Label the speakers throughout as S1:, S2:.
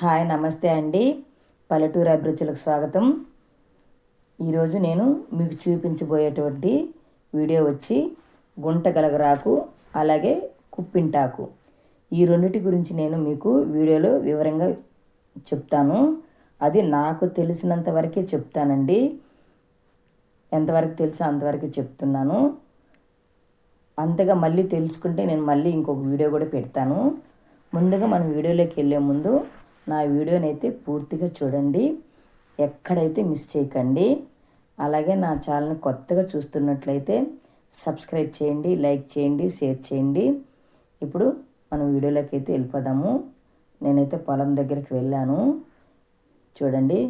S1: Hi నమస్తే అండి. పల్లెటూరు అభిరుచులకు స్వాగతం. ఈరోజు నేను మీకు చూపించబోయేటువంటి వీడియో వచ్చి గుంటగలగరాకు అలాగే కుప్పింటాకు, ఈ రెండింటి గురించి నేను మీకు వీడియోలో వివరంగా చెప్తాను. అది నాకు తెలిసినంత వరకే చెప్తానండి. ఎంతవరకు తెలుసో అంతవరకు చెప్తున్నాను. అంతగా మళ్ళీ తెలుసుకుంటే నేను మళ్ళీ ఇంకొక వీడియో కూడా పెడతాను. ముందుగా మనం వీడియోలోకి వెళ్ళే ముందు నా వీడియోని అయితే పూర్తిగా చూడండి, ఎక్కడైతే మిస్ చేయకండి. అలాగే నా ఛానల్ని కొత్తగా చూస్తున్నట్లయితే సబ్స్క్రైబ్ చేయండి, లైక్ చేయండి, షేర్ చేయండి. ఇప్పుడు మనం వీడియోలోకి అయితే వెళ్ళిపోదాము. నేనైతే పొలం దగ్గరికి వెళ్ళాను. చూడండి,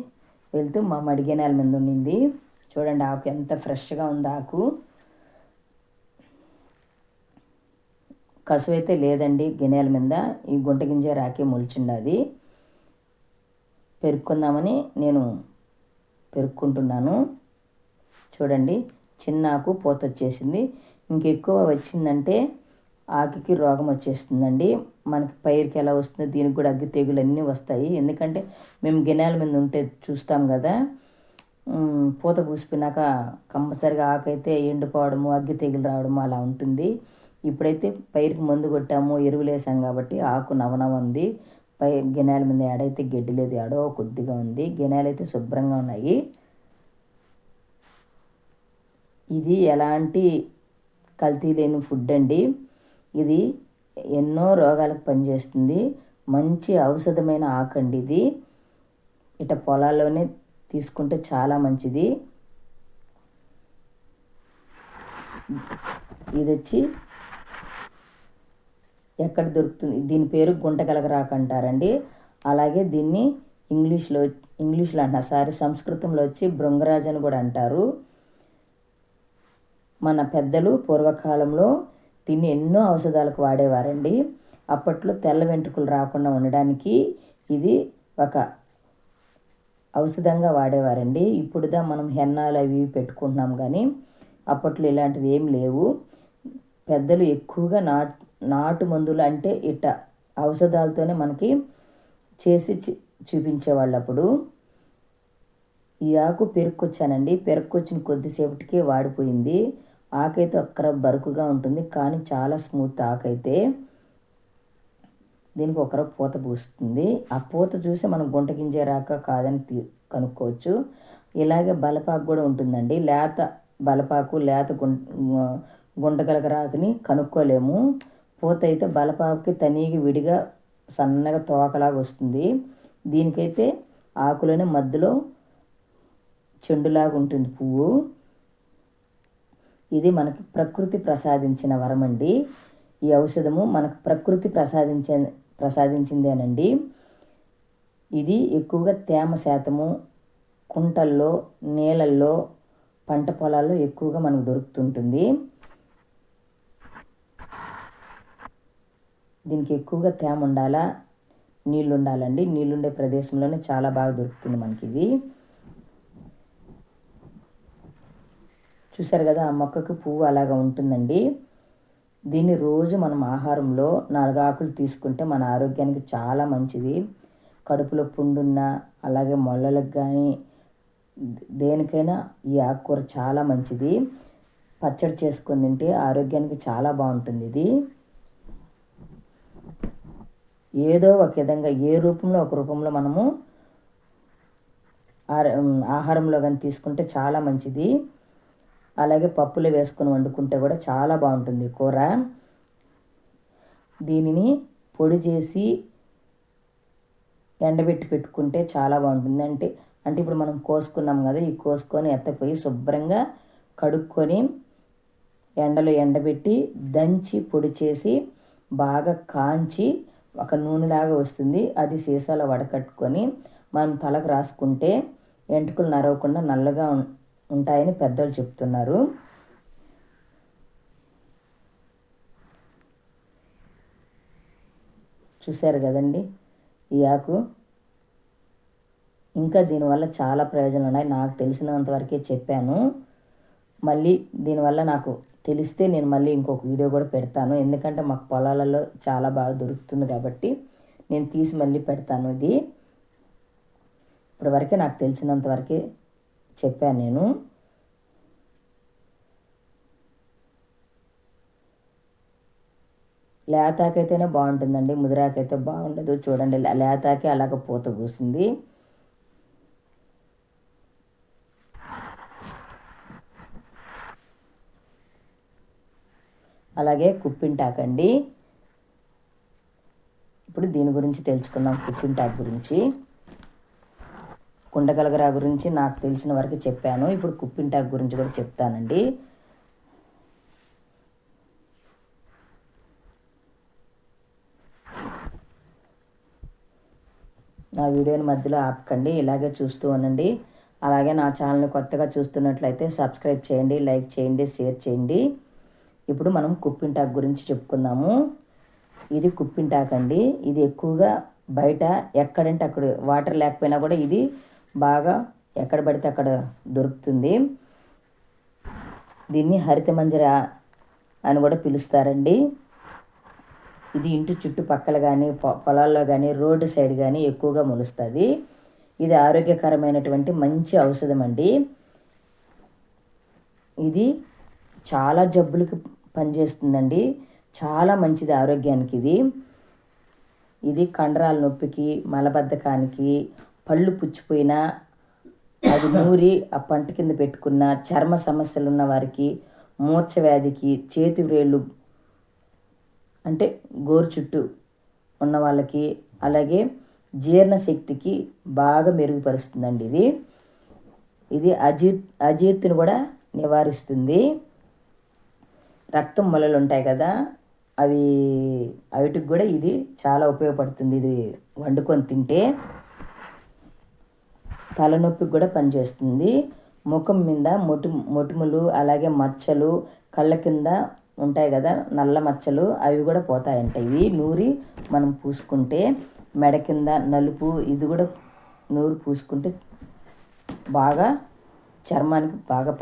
S1: వెళ్తూ మా మడిగేనాల మీద ఉండింది. చూడండి ఆకు ఎంత ఫ్రెష్గా ఉంది. ఆకు కసువు అయితే లేదండి గిన్నెల మీద. ఈ గుంట గింజ రాకే మొలిచిండది. పెరుక్కుందామని నేను పెరుక్కుంటున్నాను. చూడండి, చిన్న ఆకు పూత వచ్చేసింది. ఇంకెక్కువ వచ్చిందంటే ఆకుకి రోగం వచ్చేస్తుందండి. మనకి పైరుకి ఎలా వస్తుందో దీనికి కూడా అగ్గి తెగులు అన్నీ వస్తాయి. ఎందుకంటే మేము గిన్నెల మీద ఉంటే చూస్తాం కదా, పూత పూసిపోయినాక కంపల్సరిగా ఆకైతే ఎండిపోవడము, అగ్గి తెగులు రావడము అలా ఉంటుంది. ఇప్పుడైతే పైరుకి మందు కొట్టాము, ఎరువులు వేసాం కాబట్టి ఆకు నవనవ ఉంది. పై గిన్నెల మీద ఏడైతే గడ్డి లేదు, ఏడో కొద్దిగా ఉంది. గిన్నెలు అయితే శుభ్రంగా ఉన్నాయి. ఇది ఎలాంటి కల్తీ లేని ఫుడ్ అండి. ఇది ఎన్నో రోగాలకు పనిచేస్తుంది. మంచి ఔషధమైన ఆకండి ఇది. ఇట పొలాల్లోనే తీసుకుంటే చాలా మంచిది. ఇది వచ్చి ఎక్కడ దొరుకుతుంది, దీని పేరు గుంటగలగరాకు అంటారండి. అలాగే దీన్ని ఇంగ్లీష్లో అంటారు, సంస్కృతంలో వచ్చి భృంగరాజ్ అని కూడా అంటారు. మన పెద్దలు పూర్వకాలంలో దీన్ని ఎన్నో ఔషధాలకు వాడేవారండి. అప్పట్లో తెల్ల వెంట్రుకలు రాకుండా ఉండడానికి ఇది ఒక ఔషధంగా వాడేవారండి. ఇప్పుడుదా మనం హెన్నాలు అవి పెట్టుకుంటున్నాం, కానీ అప్పట్లో ఇలాంటివి ఏం లేవు. పెద్దలు ఎక్కువగా నాటు మందులు అంటే ఇట్ట ఔషధాలతోనే మనకి చేసి చూపించేవాళ్ళు. అప్పుడు ఈ ఆకు పెరుక్కొచ్చానండి. పెరుక్కొచ్చిన కొద్దిసేపటికే వాడిపోయింది. ఆకైతే ఒక్కర బరుకుగా ఉంటుంది, కానీ చాలా స్మూత్ ఆకైతే. దీనికి ఒకర పూత పూస్తుంది. ఆ పూత చూసి మనం గుంట గింజ రాక కాదని కనుక్కోవచ్చు. ఇలాగే బలపాకు కూడా ఉంటుందండి. లేత బలపాకు, లేత గుంటగలగరాకుని కనుక్కోలేము. పూత అయితే బలపాకుకి తనీగి విడిగా సన్నగా తోకలాగా వస్తుంది. దీనికైతే ఆకులోనే మధ్యలో చెండులాగా ఉంటుంది పువ్వు. ఇది మనకి ప్రకృతి ప్రసాదించిన వరం అండి. ఈ ఔషధము మనకు ప్రకృతి ప్రసాదించిందేనండి. ఇది ఎక్కువగా తేమ శాతము కుంటల్లో, నీళ్ళల్లో, పంట పొలాల్లో ఎక్కువగా మనకు దొరుకుతుంటుంది. దీనికి ఎక్కువగా తేమ ఉండాలా, నీళ్ళు ఉండాలండి. నీళ్ళుండే ప్రదేశంలోనే చాలా బాగా దొరుకుతుంది మనకి ఇది. చూసారు కదా, ఆ మొక్కకు పువ్వు అలాగా ఉంటుందండి. దీన్ని రోజు మనం ఆహారంలో 4 ఆకులు తీసుకుంటే మన ఆరోగ్యానికి చాలా మంచిది. కడుపులో పుండున్న, అలాగే మొల్లలకు కానీ దేనికైనా ఈ ఆకుకూర చాలా మంచిది. పచ్చడి చేసుకొని తింటే ఆరోగ్యానికి చాలా బాగుంటుంది. ఇది ఏదో ఒక విధంగా ఏ రూపంలో ఒక రూపంలో మనము ఆహారంలో కానీ తీసుకుంటే చాలా మంచిది. అలాగే పప్పులో వేసుకొని వండుకుంటే కూడా చాలా బాగుంటుంది కూర. దీనిని పొడి చేసి ఎండబెట్టి పెట్టుకుంటే చాలా బాగుంటుంది. అంటే ఇప్పుడు మనం కోసుకున్నాం కదా, ఈ కోసుకొని ఎత్తపోయి శుభ్రంగా కడుక్కొని ఎండలో ఎండబెట్టి దంచి పొడి చేసి బాగా కాంచి ఒక నూనెలాగా వస్తుంది. అది సీసాలో వడకట్టుకొని మనం తలకు రాసుకుంటే వెంట్రుకలు నరవకుండా నల్లగా ఉంటాయని పెద్దలు చెప్తున్నారు. చూశారు కదండి ఈ ఆకు. ఇంకా దీనివల్ల చాలా ప్రయోజనాలు ఉన్నాయి. నాకు తెలిసినంతవరకే చెప్పాను. మళ్ళీ దీనివల్ల నాకు తెలిస్తే నేను మళ్ళీ ఇంకొక వీడియో కూడా పెడతాను. ఎందుకంటే మాకు పొలాలలో చాలా బాగా దొరుకుతుంది కాబట్టి నేను తీసి మళ్ళీ పెడతాను. ఇది ఇప్పటివరకే నాకు తెలిసినంత వరకే చెప్పాను నేను. లేతాకైతేనే బాగుంటుందండి, ముదిరాకైతే బాగుండదు. చూడండి, లేతాకి అలాగ పూత పూసింది. అలాగే కుప్పింటాకండి. ఇప్పుడు దీని గురించి తెలుసుకుందాం. కుప్పింటాకు గురించి, కుండగలగరా గురించి నాకు తెలిసిన వరకు చెప్పాను. ఇప్పుడు కుప్పింటాకు గురించి కూడా చెప్తానండి. నా వీడియోని మధ్యలో ఆపకండి, ఇలాగే చూస్తూ ఉండండి. అలాగే నా ఛానల్ని కొత్తగా చూస్తున్నట్లయితే సబ్స్క్రైబ్ చేయండి, లైక్ చేయండి, షేర్ చేయండి. ఇప్పుడు మనం కుప్పింటాకు గురించి చెప్పుకుందాము. ఇది కుప్పింటాకు అండి. ఇది ఎక్కువగా బయట ఎక్కడంటే అక్కడ వాటర్ లేకపోయినా కూడా ఇది బాగా ఎక్కడ పడితే అక్కడ దొరుకుతుంది. దీన్ని హరిత మంజర అని కూడా పిలుస్తారండి. ఇది ఇంటి చుట్టుపక్కల కానీ పొలాల్లో కానీ రోడ్డు సైడ్ కానీ ఎక్కువగా మొలుస్తుంది. ఇది ఆరోగ్యకరమైనటువంటి మంచి ఔషధం అండి. ఇది చాలా జబ్బులకి పనిచేస్తుందండి, చాలా మంచిది ఆరోగ్యానికి. ఇది కండరాల నొప్పికి, మలబద్ధకానికి, పళ్ళు పుచ్చిపోయినా అది నూరి ఆ పంట కింద పెట్టుకున్న, చర్మ సమస్యలు ఉన్న వారికి, మూర్ఛ వ్యాధికి, చేతి వ్రేళ్ళు అంటే గోరు చుట్టూ ఉన్న వాళ్ళకి, అలాగే జీర్ణశక్తికి బాగా మెరుగుపరుస్తుందండి. ఇది అజీర్తిని కూడా నివారిస్తుంది. రక్తం మొలలు ఉంటాయి కదా, వాటికి కూడా ఇది చాలా ఉపయోగపడుతుంది. ఇది వండుకొని తింటే తలనొప్పికి కూడా పనిచేస్తుంది. ముఖం మీద మొటిములు, అలాగే మచ్చలు, కళ్ళ కింద ఉంటాయి కదా నల్ల మచ్చలు, అవి కూడా పోతాయంట. ఇవి నూరి మనం పూసుకుంటే, మెడ కింద నలుపు ఇది కూడా నూరి పూసుకుంటే బాగా చర్మానికి బాగా